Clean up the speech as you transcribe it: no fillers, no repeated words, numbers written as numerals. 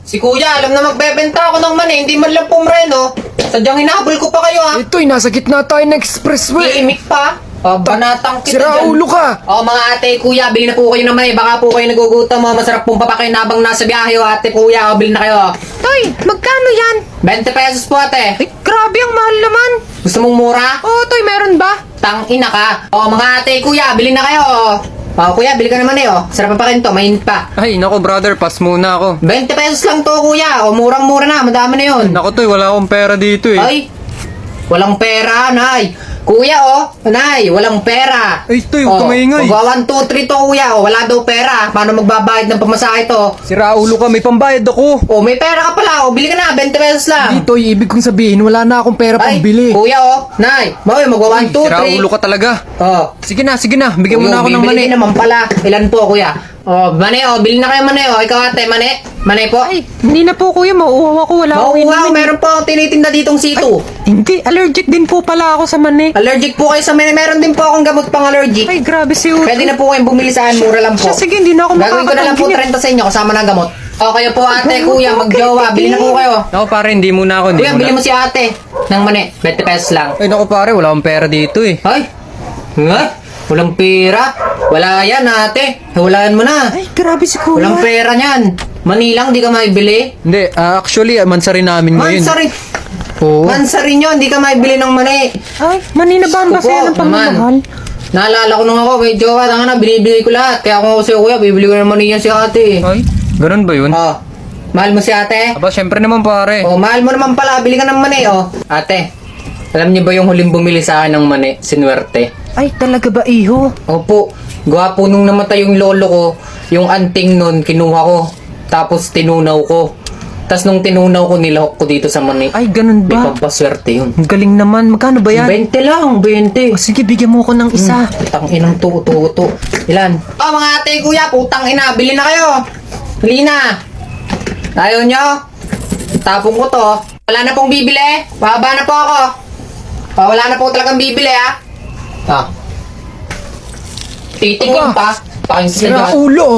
Si kuya, alam na magbebenta ako ng mani, hindi man lang pumreno. Sadyang hinahabol ko pa kayo ha. Ito'y nasa gitna tayo ng expressway. Iimik pa. Banatang kita Sira dyan. ulo ka. Mga ate, kuya, bilhin na po kayo ng mani. Baka po kayo nagugutom mo. Masarap pong papakain habang nasa biyahe o ate, kuya. Bilhin na kayo. Toy, magkano yan? 20 pesos po ate. Ay, grabe ang mahal naman. Gusto mong mura? Oo, Toy, meron ba? Tangina ka. Mga ate, kuya, bilhin na kayo. Kuya, bili ka naman Sarap pa rin to, mainit pa. Ay, nako brother, pass muna ako. 20 pesos lang to, kuya. Murang-mura na, madami na yun. Nako Toy, wala akong pera dito eh. Ay, walang pera, nay. Kuya, nay, walang pera. Ay, Toy, huwag ka maingay. Magwa 1, 2, 3 to, kuya. Wala daw pera. Paano magbabayad ng pamasahe to? Sira ulo ka, may pambayad ako. May pera ka pala. Bili ka na, 20 pesos lang. Ito'y ibig kong sabihin, wala na akong pera Ay, pambili. kuya, nay. Magwa 1, 2, 3. Sira ulo ka talaga. Sige na, bigyan mo na ako ng Bibili mani. naman pala. Ilan po, kuya? Mani, bili na kayo mani, Ikaw ate, mani. Mani po. Ay, hindi na po kuya, mauuhaw ako. Wala akong Mauuhaw, inumin. meron po akong tinitinda ditong sito. Hindi, allergic din po pala ako sa mani. Allergic po kayo sa mani. Meron din po akong gamot pang allergic. Ay, grabe si Uto. Pwede na po kayong bumili sa akin, mura lang po. Siya, sige, hindi na ako Gagawin ko na lang po makakatanggi. 30 sa inyo kasama na gamot. Kayo po ate, kuya, magjowa. Bili na po kayo. Nako pare, hindi muna ako. Kuya, bili mo si ate. Ng mani, 20 pesos lang. Ay, nako pare, wala akong pera dito eh. Ay, walang pera. Wala yan ate. Hulaan mo na. Ay, grabe si kuya. Walang pera niyan. Mani lang, di ka maibili. Hindi, actually, mansari namin ngayon. Mansari. Oo. Mansari nyo, hindi ka maibili ng mani. Ay, mani na ba ang basaya ng pagmamahal? Naalala ko nung ako kay Jowa, tanga na, binibigay ko lahat. Kaya kung ako si kuya, bibili ko ng mani yan si ate. Ay, ganun ba yun? Mahal mo si ate? Aba, syempre naman pare. Mahal mo naman pala, bili ka ng mani, Ate, alam niyo ba yung huling bumili sa akin ng mani, sinuwerte? Ay, talaga ba, iho? Opo, gwapo nung namatay yung lolo ko, yung anting nun, kinuha ko. Tapos tinunaw ko. Tapos nung tinunaw ko, nilahok ko dito sa mani. Ay, ganun May ba? pampaswerte yun. Ang galing naman. Magkano ba yan? 20 lang, 20. O, sige, bigyan mo ko ng isa. Putang inang tuto. Ilan? Mga ate, kuya, putang ina, bili na kayo. Bili na. Ayaw nyo? Tapong ko to. Wala na pong bibili. Bababa na po ako. Wala na po talagang bibili, Titingin pa. Paking Sira sila. ulo.